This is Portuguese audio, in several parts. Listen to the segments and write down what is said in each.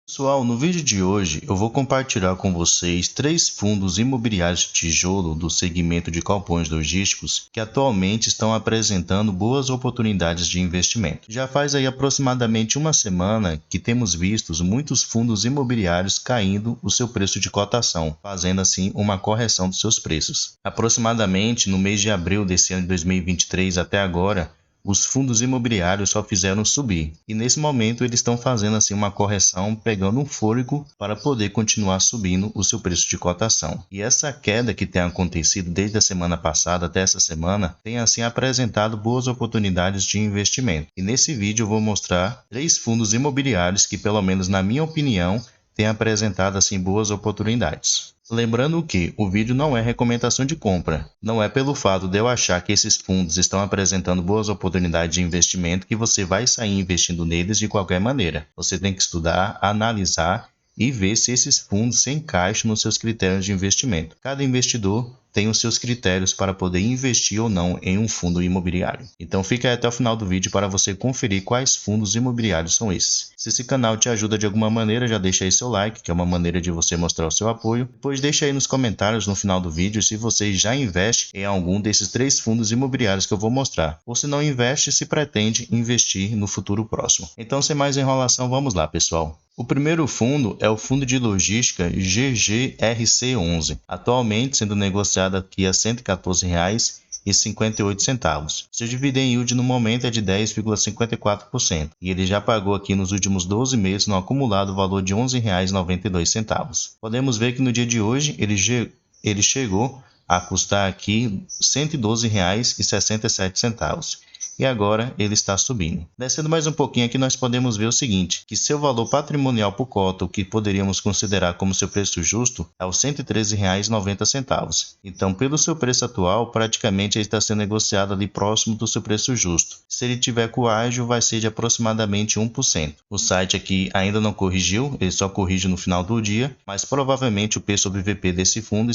Pessoal, no vídeo de hoje eu vou compartilhar com vocês 3 fundos imobiliários de tijolo do segmento de galpões logísticos que atualmente estão apresentando boas oportunidades de investimento. Já faz aí aproximadamente uma semana que temos visto muitos fundos imobiliários caindo o seu preço de cotação, fazendo assim uma correção dos seus preços. Aproximadamente no mês de abril desse ano de 2023 até agora, os fundos imobiliários só fizeram subir e nesse momento eles estão fazendo assim uma correção, pegando um fôlego para poder continuar subindo o seu preço de cotação. E essa queda que tem acontecido desde a semana passada até essa semana tem assim apresentado boas oportunidades de investimento. E nesse vídeo eu vou mostrar 3 fundos imobiliários que, pelo menos na minha opinião, têm apresentado assim boas oportunidades. Lembrando que o vídeo não é recomendação de compra. Não é pelo fato de eu achar que esses fundos estão apresentando boas oportunidades de investimento que você vai sair investindo neles de qualquer maneira. Você tem que estudar, analisar e ver se esses fundos se encaixam nos seus critérios de investimento. Cada investidor tem os seus critérios para poder investir ou não em um fundo imobiliário. Então fique aí até o final do vídeo para você conferir quais fundos imobiliários são esses. Se esse canal te ajuda de alguma maneira, já deixa aí seu like, que é uma maneira de você mostrar o seu apoio. Depois deixa aí nos comentários no final do vídeo se você já investe em algum desses 3 fundos imobiliários que eu vou mostrar. Ou se não investe, se pretende investir no futuro próximo. Então, sem mais enrolação, vamos lá, pessoal. O primeiro fundo é o fundo de logística GGRC11, atualmente sendo negociado aqui a R$ 114,58. Seu dividend yield no momento é de 10,54% e ele já pagou aqui nos últimos 12 meses no acumulado o valor de R$ 11,92. Podemos ver que no dia de hoje ele chegou a custar aqui R$ 112,67. E agora ele está subindo. Descendo mais um pouquinho aqui, nós podemos ver o seguinte, que seu valor patrimonial por cota, o que poderíamos considerar como seu preço justo, é os R$ 113,90. Então, pelo seu preço atual, praticamente ele está sendo negociado ali próximo do seu preço justo. Se ele tiver com ágio, vai ser de aproximadamente 1%. O site aqui ainda não corrigiu, ele só corrige no final do dia, mas provavelmente o P sobre VP desse fundo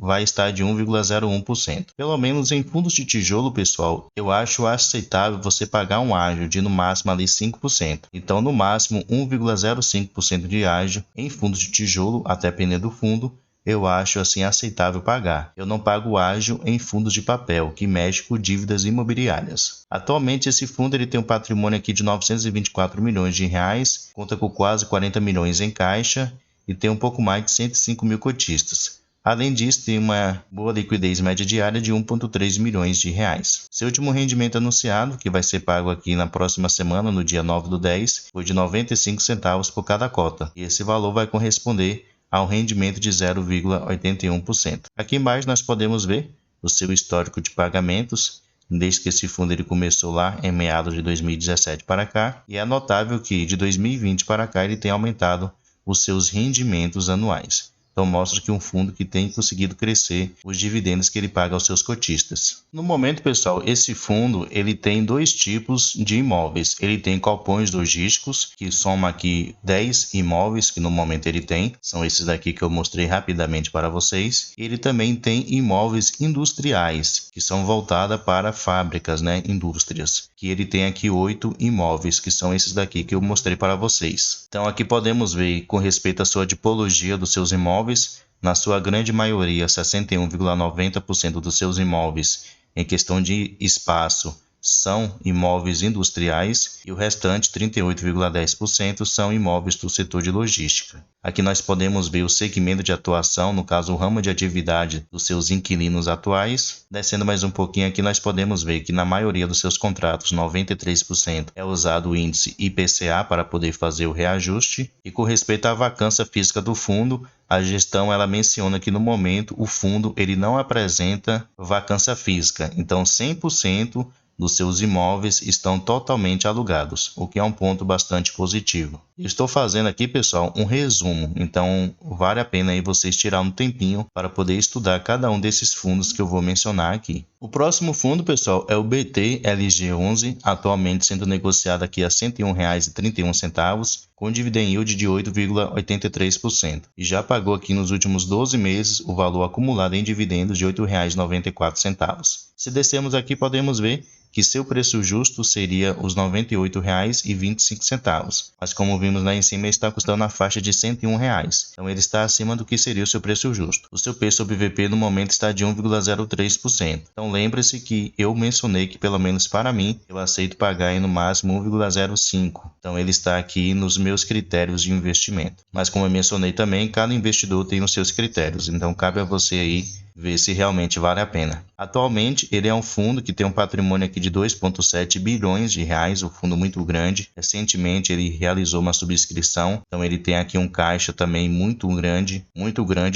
vai estar de 1,01%. Pelo menos em fundos de tijolo, pessoal, eu acho aceitável você pagar um ágio de no máximo ali 5%. Então, no máximo 1,05% de ágio em fundos de tijolo, até dependendo do fundo, eu acho assim aceitável pagar. Eu não pago ágio em fundos de papel, que mexe com dívidas imobiliárias. Atualmente esse fundo ele tem um patrimônio aqui de R$ 924 milhões, conta com quase 40 milhões em caixa e tem um pouco mais de 105 mil cotistas. Além disso, tem uma boa liquidez média diária de 1,3 milhões de reais. Seu último rendimento anunciado, que vai ser pago aqui na próxima semana, no dia 9/10, foi de 95 centavos por cada cota. E esse valor vai corresponder ao rendimento de 0,81%. Aqui embaixo nós podemos ver o seu histórico de pagamentos, desde que esse fundo ele começou lá em meados de 2017 para cá. E é notável que de 2020 para cá ele tem aumentado os seus rendimentos anuais. Então mostra que um fundo que tem conseguido crescer os dividendos que ele paga aos seus cotistas. No momento, pessoal, esse fundo ele tem 2 tipos de imóveis. Ele tem galpões logísticos, que soma aqui 10 imóveis que no momento ele tem. São esses daqui que eu mostrei rapidamente para vocês. Ele também tem imóveis industriais, que são voltados para fábricas, indústrias. Que ele tem aqui 8 imóveis, que são esses daqui que eu mostrei para vocês. Então aqui podemos ver com respeito à sua tipologia dos seus imóveis. Na sua grande maioria, 61,90% dos seus imóveis em questão de espaço são imóveis industriais e o restante, 38,10%, são imóveis do setor de logística. Aqui nós podemos ver o segmento de atuação, no caso o ramo de atividade dos seus inquilinos atuais. Descendo mais um pouquinho aqui, nós podemos ver que na maioria dos seus contratos, 93% é usado o índice IPCA para poder fazer o reajuste. E com respeito à vacância física do fundo, a gestão ela menciona que no momento o fundo ele não apresenta vacância física, então 100% dos seus imóveis estão totalmente alugados, o que é um ponto bastante positivo. Estou fazendo aqui, pessoal, um resumo, então vale a pena aí vocês tirar um tempinho para poder estudar cada um desses fundos que eu vou mencionar aqui. O próximo fundo, pessoal, é o BTLG11, atualmente sendo negociado aqui a R$ 101,31, com dividend yield de 8,83%, e já pagou aqui nos últimos 12 meses o valor acumulado em dividendos de R$ 8,94. Se descermos aqui, podemos ver que seu preço justo seria os R$ 98,25, mas como vimos lá em cima, ele está custando na faixa de R$ 101, então ele está acima do que seria o seu preço justo. O seu P sobre VP no momento está de 1,03%, então lembre-se que eu mencionei que pelo menos para mim, eu aceito pagar aí no máximo 1,05, então ele está aqui nos meus critérios de investimento, mas como eu mencionei também, cada investidor tem os seus critérios, então cabe a você aí ver se realmente vale a pena. Atualmente, ele é um fundo que tem um patrimônio aqui de 2,7 bilhões de reais, um fundo muito grande. Recentemente, ele realizou uma subscrição, então ele tem aqui um caixa também muito grande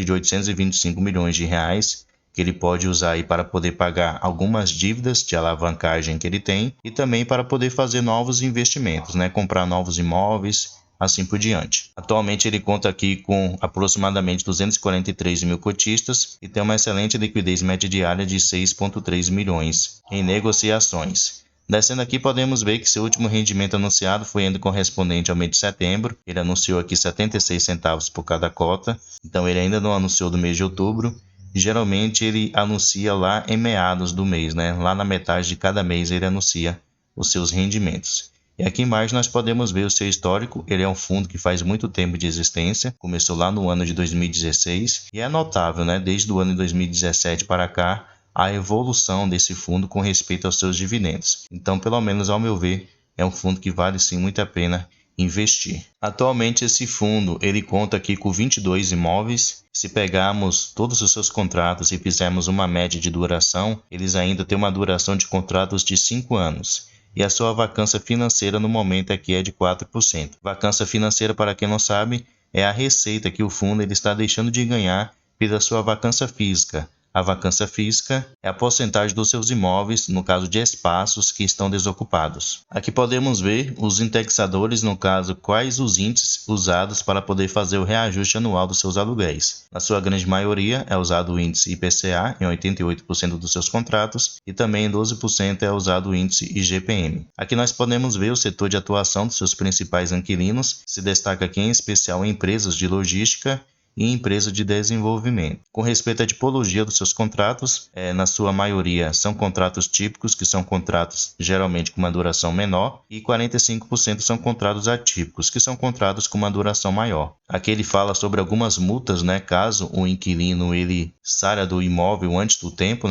de 825 milhões de reais, que ele pode usar aí para poder pagar algumas dívidas de alavancagem que ele tem e também para poder fazer novos investimentos, né? Comprar novos imóveis, assim por diante. Atualmente ele conta aqui com aproximadamente 243 mil cotistas e tem uma excelente liquidez média diária de 6,3 milhões em negociações. Descendo aqui, podemos ver que seu último rendimento anunciado foi ainda correspondente ao mês de setembro. Ele anunciou aqui 76 centavos por cada cota, então ele ainda não anunciou do mês de outubro. Geralmente ele anuncia lá em meados do mês, né? Lá na metade de cada mês ele anuncia os seus rendimentos. E aqui embaixo nós podemos ver o seu histórico. Ele é um fundo que faz muito tempo de existência, começou lá no ano de 2016 e é notável, né? Desde o ano de 2017 para cá, a evolução desse fundo com respeito aos seus dividendos. Então, pelo menos ao meu ver, é um fundo que vale sim muito a pena investir. Atualmente esse fundo ele conta aqui com 22 imóveis. Se pegarmos todos os seus contratos e fizermos uma média de duração, eles ainda têm uma duração de contratos de 5 anos. E a sua vacância financeira no momento aqui é de 4%. Vacância financeira, para quem não sabe, é a receita que o fundo ele está deixando de ganhar pela sua vacância física. A vacância física é a porcentagem dos seus imóveis, no caso de espaços que estão desocupados. Aqui podemos ver os indexadores, no caso, quais os índices usados para poder fazer o reajuste anual dos seus aluguéis. Na sua grande maioria é usado o índice IPCA em 88% dos seus contratos e também em 12% é usado o índice IGPM. Aqui nós podemos ver o setor de atuação dos seus principais inquilinos, se destaca aqui em especial empresas de logística e empresa de desenvolvimento. Com respeito à tipologia dos seus contratos, na sua maioria são contratos típicos, que são contratos geralmente com uma duração menor, e 45% são contratos atípicos, que são contratos com uma duração maior. Aqui ele fala sobre algumas multas, né, caso o inquilino ele saia do imóvel antes do tempo,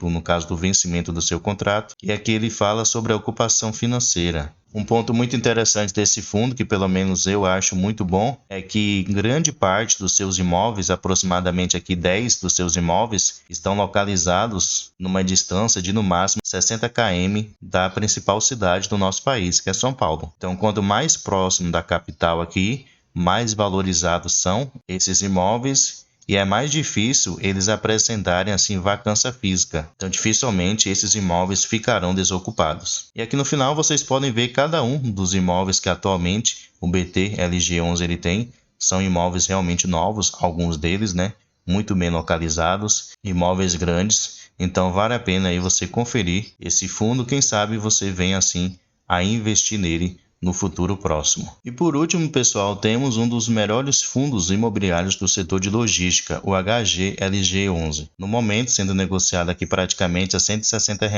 no caso do vencimento do seu contrato, e aqui ele fala sobre a ocupação financeira. Um ponto muito interessante desse fundo, que pelo menos eu acho muito bom, é que grande parte dos seus imóveis, aproximadamente aqui 10 dos seus imóveis, estão localizados numa distância de no máximo 60 km da principal cidade do nosso país, que é São Paulo. Então, quanto mais próximo da capital aqui, mais valorizados são esses imóveis e é mais difícil eles apresentarem assim vacância física. Então dificilmente esses imóveis ficarão desocupados. E aqui no final vocês podem ver cada um dos imóveis que atualmente o BT LG11 ele tem. São imóveis realmente novos, alguns deles, né? Muito bem localizados, imóveis grandes. Então vale a pena aí você conferir esse fundo, quem sabe você venha assim a investir nele no futuro próximo. E por último, pessoal, temos um dos melhores fundos imobiliários do setor de logística, o HGLG11. No momento, sendo negociado aqui praticamente a R$ 160,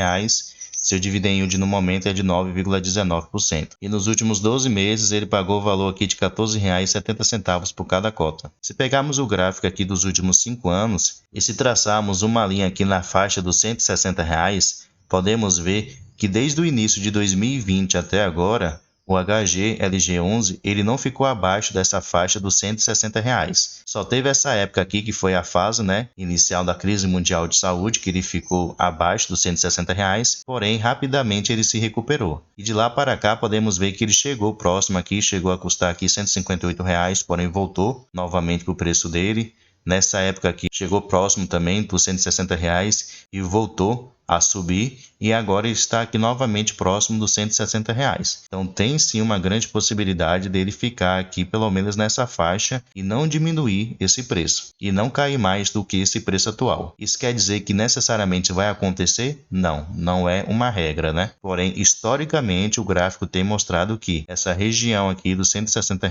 seu dividend yield no momento é de 9,19%. E nos últimos 12 meses, ele pagou o valor aqui de R$ 14,70 por cada cota. Se pegarmos o gráfico aqui dos últimos 5 anos e se traçarmos uma linha aqui na faixa dos R$ 160, podemos ver que desde o início de 2020 até agora, o HGLG11 ele não ficou abaixo dessa faixa dos R$ 160. Só teve essa época aqui que foi a fase, inicial da crise mundial de saúde, que ele ficou abaixo dos R$ 160, porém rapidamente ele se recuperou. E de lá para cá podemos ver que ele chegou próximo aqui, chegou a custar aqui R$ 158, porém voltou novamente para o preço dele. Nessa época aqui chegou próximo também dos R$ 160 e voltou a subir e agora está aqui novamente próximo dos R$ 160. Então tem sim uma grande possibilidade dele ficar aqui pelo menos nessa faixa e não diminuir esse preço e não cair mais do que esse preço atual. Isso quer dizer que necessariamente vai acontecer? Não, não é uma regra, né? Porém, historicamente o gráfico tem mostrado que essa região aqui dos R$ 160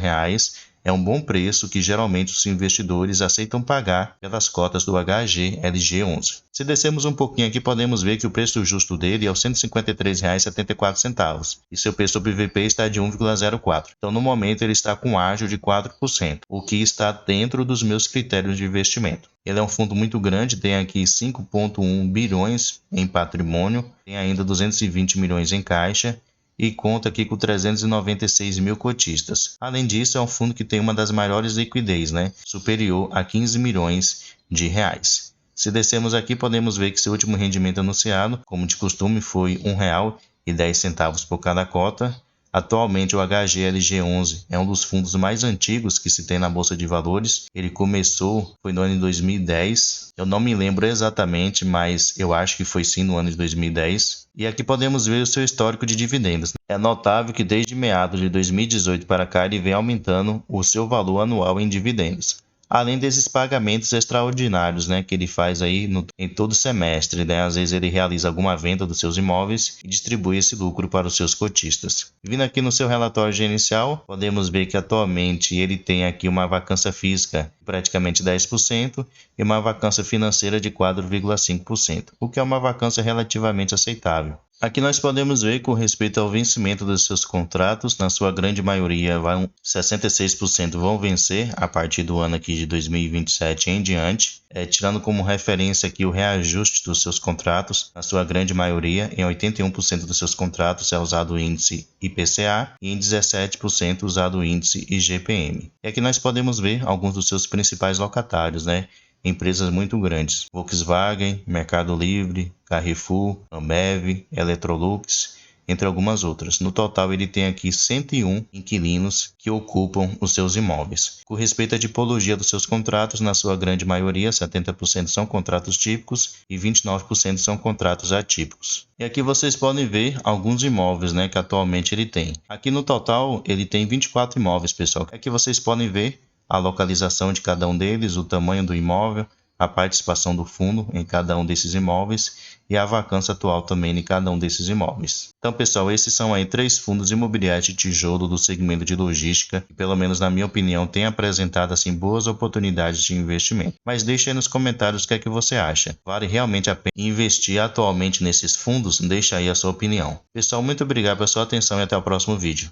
é um bom preço que geralmente os investidores aceitam pagar pelas cotas do HGLG11. Se descermos um pouquinho aqui, podemos ver que o preço justo dele é R$ 153,74 e seu P sobre VP está de 1,04. Então, no momento, ele está com ágio de 4%, o que está dentro dos meus critérios de investimento. Ele é um fundo muito grande, tem aqui 5,1 bilhões em patrimônio, tem ainda 220 milhões em caixa e conta aqui com 396 mil cotistas. Além disso, é um fundo que tem uma das maiores liquidez, né? Superior a 15 milhões de reais. Se descermos aqui, podemos ver que seu último rendimento anunciado, como de costume, foi R$ 1,10 por cada cota. Atualmente, o HGLG11 é um dos fundos mais antigos que se tem na Bolsa de Valores. Ele foi no ano de 2010. Eu não me lembro exatamente, mas eu acho que foi sim no ano de 2010. E aqui podemos ver o seu histórico de dividendos. É notável que desde meados de 2018 para cá ele vem aumentando o seu valor anual em dividendos. Além desses pagamentos extraordinários, né, que ele faz aí em todo semestre, né? Às vezes ele realiza alguma venda dos seus imóveis e distribui esse lucro para os seus cotistas. Vindo aqui no seu relatório gerencial, podemos ver que atualmente ele tem aqui uma vacância física de praticamente 10% e uma vacância financeira de 4,5%, o que é uma vacância relativamente aceitável. Aqui nós podemos ver com respeito ao vencimento dos seus contratos, na sua grande maioria 66% vão vencer a partir do ano aqui de 2027 em diante, tirando como referência aqui o reajuste dos seus contratos, na sua grande maioria em 81% dos seus contratos é usado o índice IPCA e em 17% usado o índice IGPM. E aqui nós podemos ver alguns dos seus principais locatários, né? Empresas muito grandes: Volkswagen, Mercado Livre, Carrefour, Ambev, Electrolux, entre algumas outras. No total, ele tem aqui 101 inquilinos que ocupam os seus imóveis. Com respeito à tipologia dos seus contratos, na sua grande maioria, 70% são contratos típicos e 29% são contratos atípicos. E aqui vocês podem ver alguns imóveis, né, que atualmente ele tem. Aqui no total, ele tem 24 imóveis, pessoal. Aqui vocês podem ver a localização de cada um deles, o tamanho do imóvel, a participação do fundo em cada um desses imóveis e a vacância atual também em cada um desses imóveis. Então, pessoal, esses são aí 3 fundos imobiliários de tijolo do segmento de logística, que pelo menos na minha opinião têm apresentado assim boas oportunidades de investimento. Mas deixe aí nos comentários o que é que você acha. Vale realmente a pena investir atualmente nesses fundos? Deixa aí a sua opinião. Pessoal, muito obrigado pela sua atenção e até o próximo vídeo.